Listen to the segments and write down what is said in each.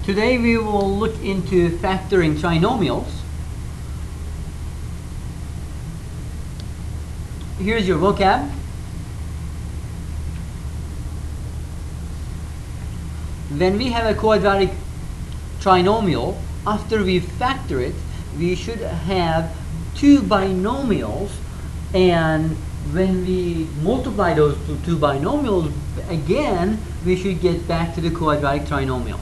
Today we will look into factoring trinomials. Here's your vocab. When we have a quadratic trinomial, after we factor it, we should have two binomials, and when we multiply those two binomials again, we should get back to the quadratic trinomial.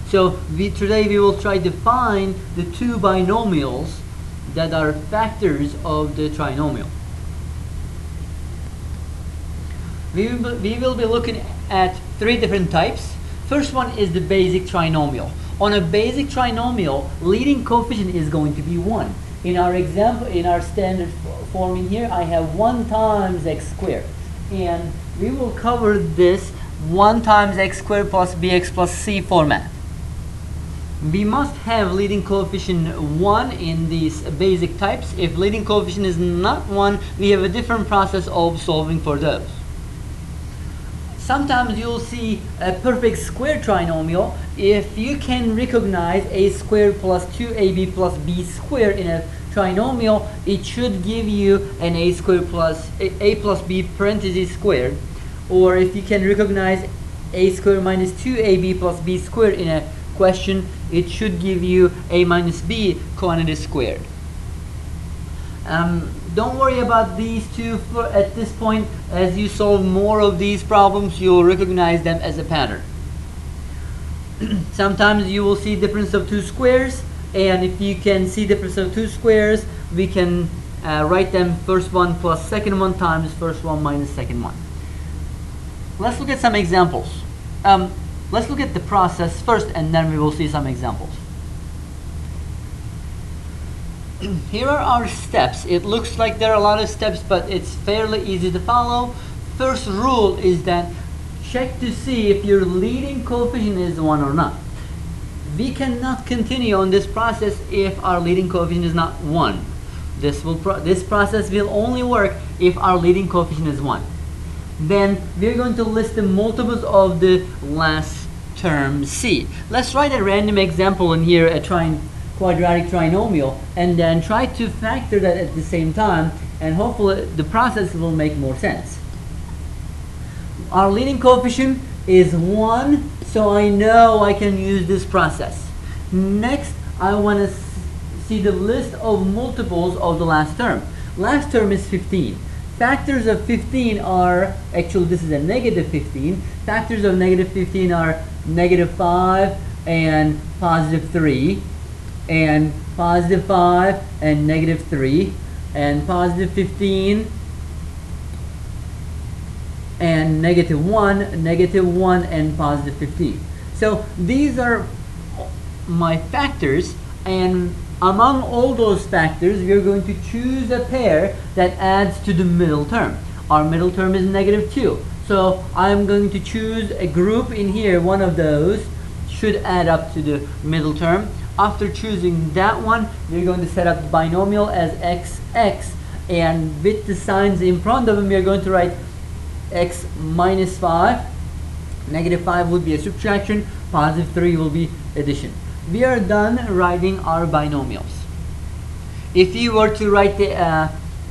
So today we will try to find the two binomials that are factors of the trinomial. We will be looking at three different types. First one is the basic trinomial. On a basic trinomial, leading coefficient is going to be 1. In our example, in our standard form in here, I have 1 times x squared. And we will cover this 1 times x squared plus bx plus c format. We must have leading coefficient 1 in these basic types. If leading coefficient is not 1, we have a different process of solving for those. Sometimes you'll see a perfect square trinomial. If you can recognize a squared plus 2ab plus b squared in a trinomial, it should give you an a squared plus a plus b parentheses squared. Or if you can recognize a squared minus 2ab plus b squared in a question, it should give you a minus b quantity squared. Don't worry about these two at this point. As you solve more of these problems, you'll recognize them as a pattern. Sometimes you will see difference of two squares, and if you can see difference of two squares, we can write them first one plus second one times first one minus second one. Let's look at some examples. Let's look at the process first, and then we will see some examples. Here are our steps. It looks like there are a lot of steps, but it's fairly easy to follow. First rule is that check to see if your leading coefficient is 1 or not. We cannot continue on this process if our leading coefficient is not 1. This process will only work if our leading coefficient is 1. Then we're going to list the multiples of the last term c. Let's write a random example in here, a quadratic trinomial, and then try to factor that at the same time, and hopefully the process will make more sense. Our leading coefficient is 1, so I know I can use this process. Next, I want to see the list of multiples of the last term. Last term is 15. Factors of 15 are, actually this is a negative 15. Factors of negative 15 are negative 5 and positive 3. And positive 5 and negative 3, and positive 15 and negative 1 and positive 15. So these are my factors, and among all those factors we are going to choose a pair that adds to the middle term. Our middle term is negative 2, so I'm going to choose a group in here. One of those should add up to the middle term. After choosing that one, we're going to set up the binomial as xx, and with the signs in front of them, we're going to write x minus 5. Negative 5 would be a subtraction, positive 3 will be addition. We are done writing our binomials. If you were to write the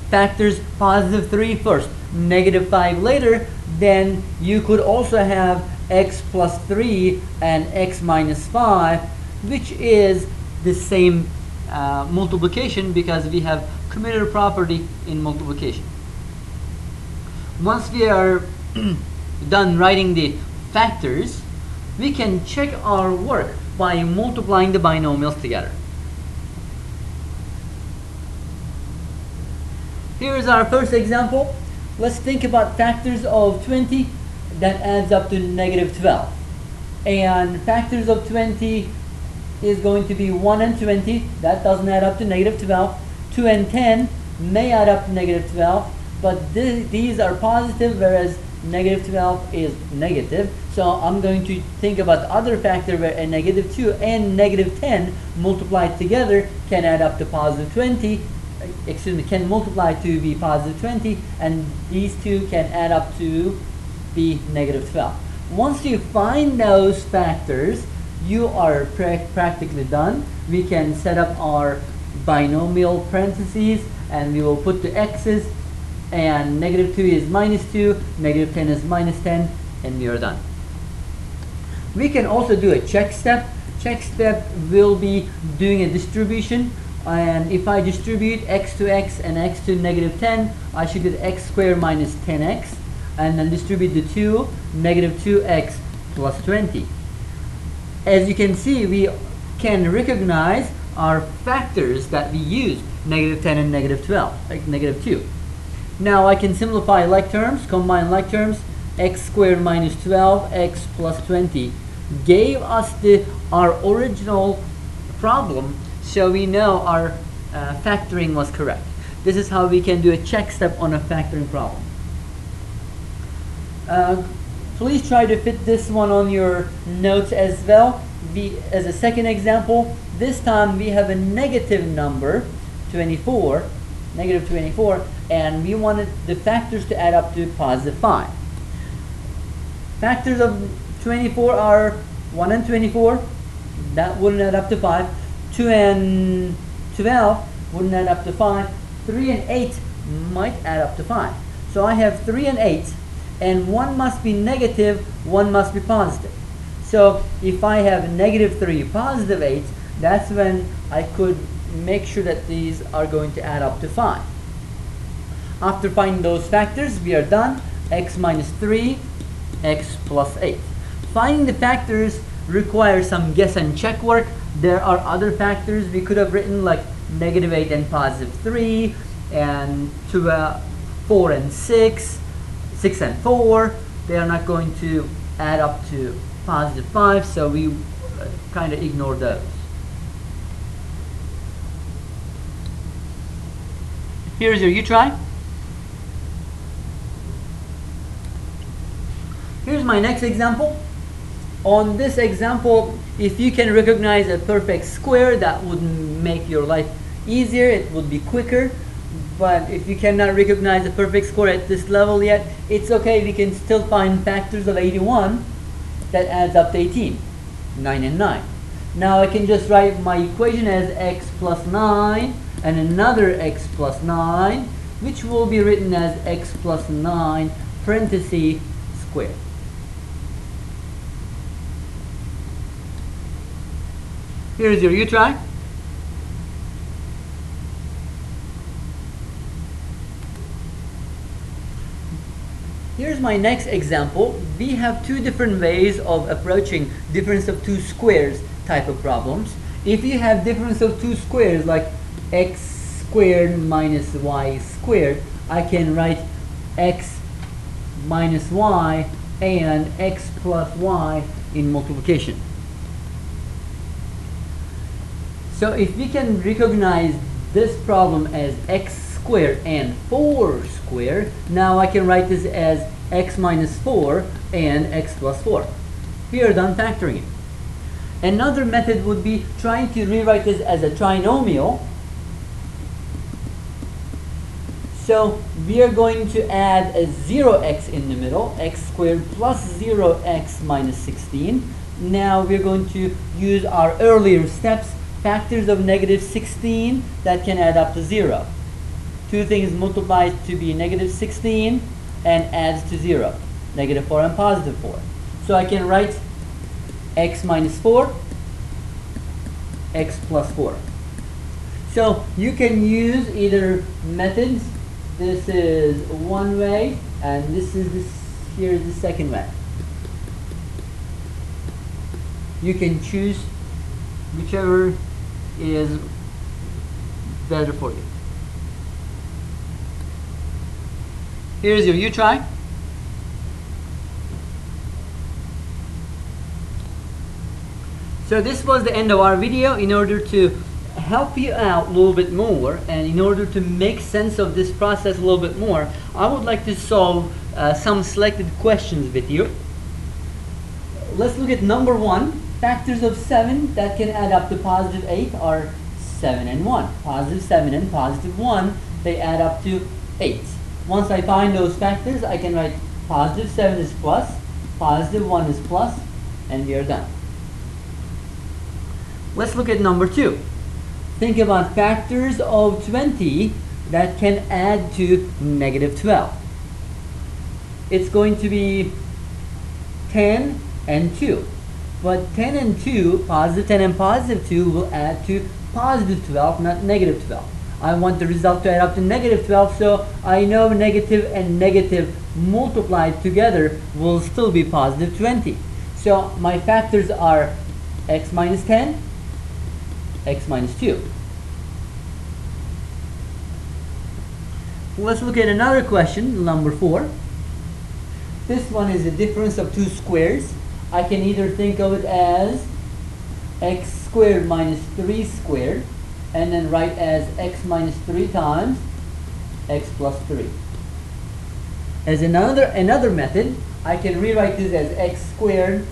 factors positive 3 first, negative 5 later, then you could also have x plus 3 and x minus 5, which is the same multiplication, because we have commutative property in multiplication. Once we are done writing the factors, we can check our work by multiplying the binomials together. Here is our first example. Let's think about factors of 20 that adds up to negative 12. And factors of 20 is going to be 1 and 20. That doesn't add up to negative 12. 2 and 10 may add up to negative 12, but these are positive, whereas negative 12 is negative. So I'm going to think about the other factor where a negative 2 and negative 10 multiplied together can add up to positive 20. Can multiply to be positive 20, and these two can add up to be negative 12. Once you find those factors, you are practically done. We can set up our binomial parentheses, and we will put the x's, and negative 2 is minus 2, negative 10 is minus 10, and we are done. We can also do a check step. Check step will be doing a distribution, and if I distribute x to x and x to negative 10, I should get x squared minus 10x, and then distribute the 2, negative 2x plus 20. As you can see, we can recognize our factors that we use, negative 10 and negative 12, like negative 2. Now I can simplify like terms, combine like terms. X squared minus 12x plus 20 gave us our original problem, so we know our factoring was correct. This is how we can do a check step on a factoring problem. Please try to fit this one on your notes as well. As a second example, this time we have a negative number, 24, negative 24, and we wanted the factors to add up to positive 5. Factors of 24 are 1 and 24, that wouldn't add up to 5. 2 and 12 wouldn't add up to 5. 3 and 8 might add up to 5. So I have 3 and 8, and one must be negative, one must be positive. So if I have negative 3, positive 8, that's when I could make sure that these are going to add up to 5. After finding those factors, we are done. X minus 3, x plus 8. Finding the factors requires some guess and check work. There are other factors we could have written, like negative 8 and positive 3, and 4 and 6, 6 and 4. They are not going to add up to positive 5, so we kind of ignore those. Here's your U-try. Here's my next example. On this example, if you can recognize a perfect square, that would make your life easier. It would be quicker. But if you cannot recognize a perfect square at this level yet, it's okay. We can still find factors of 81 that adds up to 18, 9 and 9. Now I can just write my equation as x plus 9 and another x plus 9, which will be written as x plus 9 parenthesis squared. Here's your U-try. Here's my next example. We have two different ways of approaching difference of two squares type of problems. If you have difference of two squares like x squared minus y squared, I can write x minus y and x plus y in multiplication. So if we can recognize this problem as x squared and 4 squared, now I can write this as x minus 4 and x plus 4. We are done factoring it. Another method would be trying to rewrite this as a trinomial. So we are going to add a 0x in the middle, x squared plus 0x minus 16. Now we're going to use our earlier steps, factors of negative 16 that can add up to 0. Two things multiplied to be negative 16 and adds to 0, negative 4 and positive 4. So I can write x minus 4, x plus 4. So you can use either methods. This is one way, and here is the second way. You can choose whichever is better for you. Here's your U-try. So this was the end of our video. In order to help you out a little bit more, and in order to make sense of this process a little bit more, I would like to solve some selected questions with you. Let's look at number 1. Factors of 7 that can add up to positive 8 are 7 and 1. Positive 7 and positive 1, they add up to 8. Once I find those factors, I can write positive 7 is plus, positive 1 is plus, and we are done. Let's look at number 2. Think about factors of 20 that can add to negative 12. It's going to be 10 and 2. But 10 and 2, positive 10 and positive 2 will add to positive 12, not negative 12. I want the result to add up to negative 12, so I know negative and negative multiplied together will still be positive 20. So my factors are x minus 10, x minus 2. Let's look at another question, number 4. This one is the difference of two squares. I can either think of it as x squared minus 3 squared, and then write as x minus 3 times x plus 3. As another method, I can rewrite this as x squared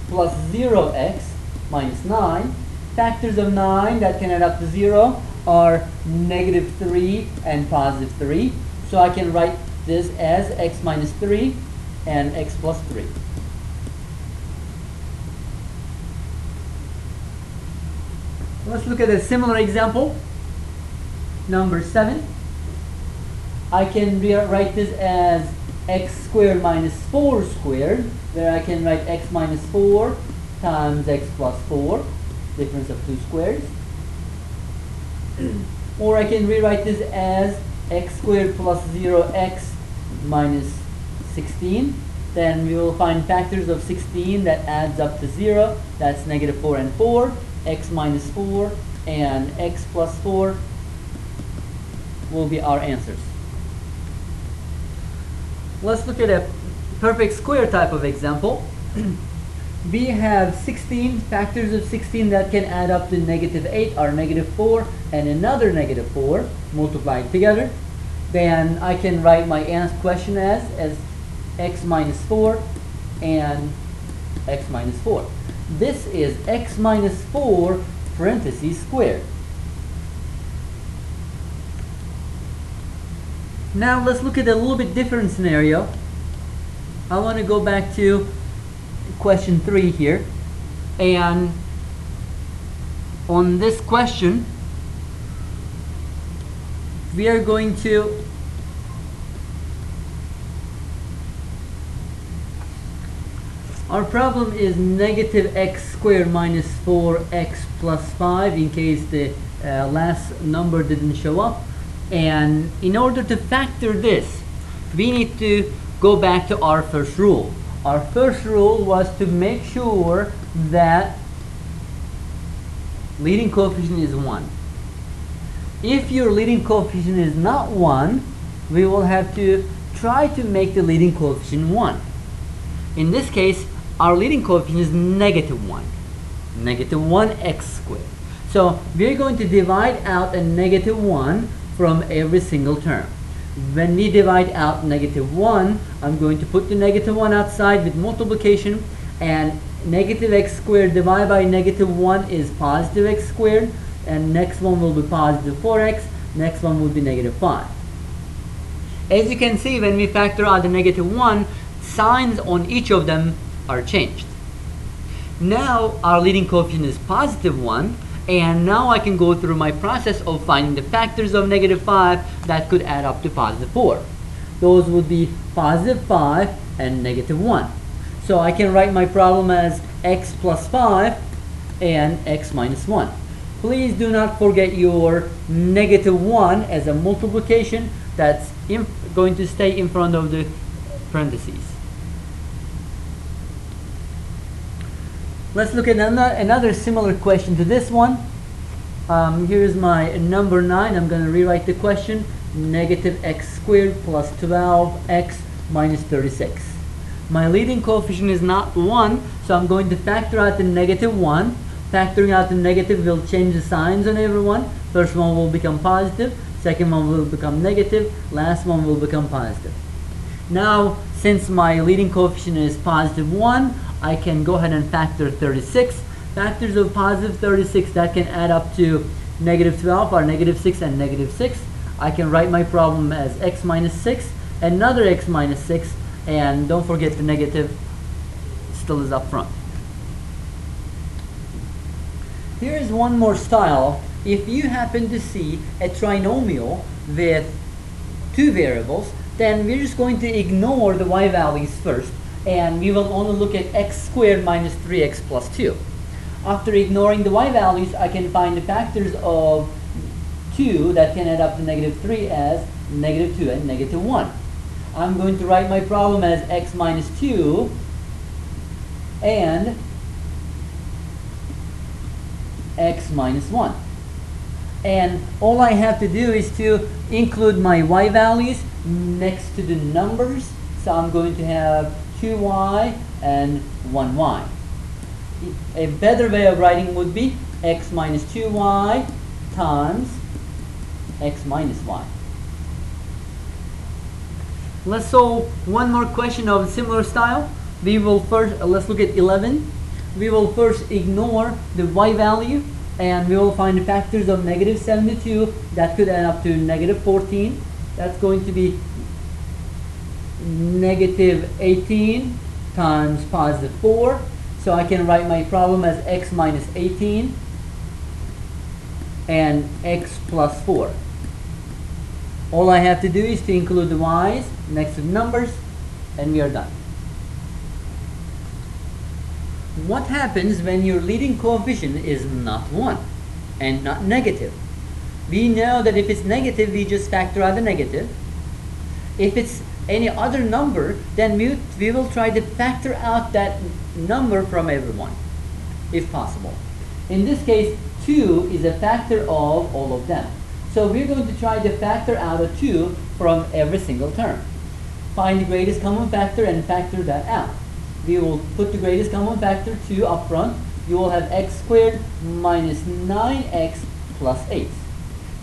plus 0x minus 9. Factors of 9 that can add up to 0 are negative 3 and positive 3. So I can write this as x minus 3 and x plus 3. Let's look at a similar example. Number 7. I can rewrite this as x squared minus 4 squared, where I can write x minus 4 times x plus 4, difference of two squares. Or I can rewrite this as x squared plus 0x minus 16. Then we will find factors of 16 that adds up to 0. That's negative 4 and 4. X minus 4 and x plus 4 will be our answers. Let's look at a perfect square type of example. We have 16 factors of 16 that can add up to negative 8 are negative 4 and another negative 4 multiplied together. Then I can write my question as x minus 4 and x minus 4. This is x minus 4 parentheses squared. Now let's look at a little bit different scenario. I want to go back to question 3 here. And on this question, we are going to our problem is negative x squared minus 4x plus 5 in case the last number didn't show up. And in order to factor this, we need to go back to our first rule. Our first rule was to make sure that leading coefficient is 1. If your leading coefficient is not 1, we will have to try to make the leading coefficient 1. In this case, our leading coefficient is negative 1. Negative 1x squared. So we're going to divide out a negative 1 from every single term. When we divide out negative 1, I'm going to put the negative 1 outside with multiplication, and negative x squared divided by negative 1 is positive x squared, and next one will be positive 4x, next one will be negative 5. As you can see, when we factor out the negative 1, signs on each of them are changed. Now our leading coefficient is positive 1, and now I can go through my process of finding the factors of negative 5 that could add up to positive 4. Those would be positive 5 and negative 1. So I can write my problem as x plus 5 and x minus 1. Please do not forget your negative 1 as a multiplication that's going to stay in front of the parentheses. Let's look at another similar question to this one. Here's my number 9. I'm going to rewrite the question. Negative x squared plus 12x minus 36. My leading coefficient is not 1, so I'm going to factor out the negative 1. Factoring out the negative will change the signs on everyone. First one will become positive, second one will become negative, last one will become positive. Now, since my leading coefficient is positive 1, I can go ahead and factor 36. Factors of positive 36 that can add up to negative 12 are negative 6 and negative 6. I can write my problem as x minus 6, another x minus 6, and don't forget the negative still is up front. Here is one more style. If you happen to see a trinomial with two variables, then we're just going to ignore the y values first, and we will only look at x squared minus 3x plus 2. After ignoring the y values, I can find the factors of 2 that can add up to negative 3 as negative 2 and negative 1. I'm going to write my problem as x minus 2 and x minus 1. And all I have to do is to include my y values next to the numbers. So I'm going to have 2y and 1y. A better way of writing would be x minus 2y times x minus y. Let's solve one more question of a similar style. We will first, let's look at 11. We will first ignore the y value, and we will find the factors of negative 72 that could add up to negative 14. That's going to be negative 18 times positive 4. So I can write my problem as x minus 18 and x plus 4. All I have to do is to include the y's next to the numbers, and we are done. What happens when your leading coefficient is not 1 and not negative? We know that if it's negative, we just factor out the negative. If it's any other number, then we will try to factor out that number from everyone, if possible. In this case, 2 is a factor of all of them. So we're going to try to factor out a 2 from every single term. Find the greatest common factor and factor that out. We will put the greatest common factor 2 up front. You will have x squared minus 9x plus 8.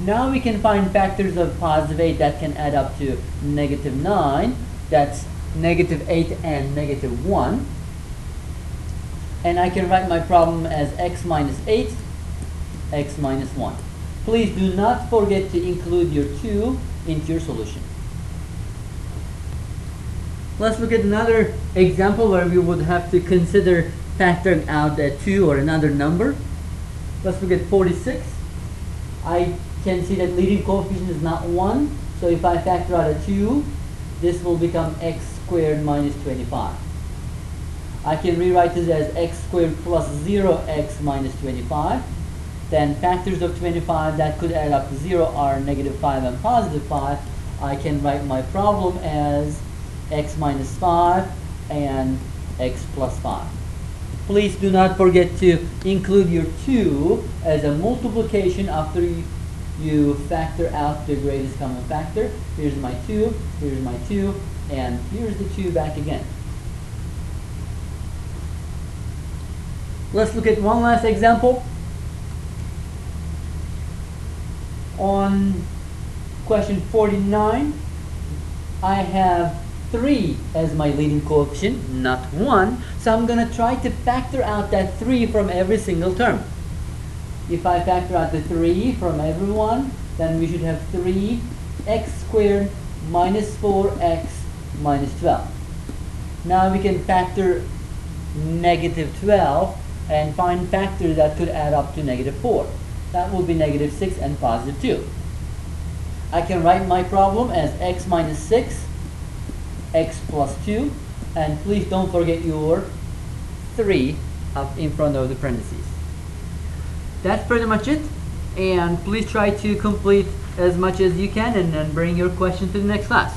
Now we can find factors of positive 8 that can add up to negative 9. That's negative 8 and negative 1. And I can write my problem as x minus 8, x minus 1. Please do not forget to include your 2 into your solution. Let's look at another example where we would have to consider factoring out a 2 or another number. Let's look at 46. I can see that leading coefficient is not 1. So if I factor out a 2, this will become x squared minus 25. I can rewrite this as x squared plus 0x minus 25. Then factors of 25 that could add up to 0 are negative 5 and positive 5. I can write my problem as x minus 5 and x plus 5. Please do not forget to include your 2 as a multiplication after you factor out the greatest common factor. Here's my 2, here's my 2, and here's the 2 back again. Let's look at one last example. On question 49, I have 3 as my leading coefficient, not 1. So I'm going to try to factor out that 3 from every single term. If I factor out the 3 from everyone, then we should have 3x squared minus 4x minus 12. Now we can factor negative 12 and find factors that could add up to negative 4. That will be negative 6 and positive 2. I can write my problem as x minus 6, x plus 2, and please don't forget your 3 up in front of the parentheses. That's pretty much it, and please try to complete as much as you can and then bring your question to the next class.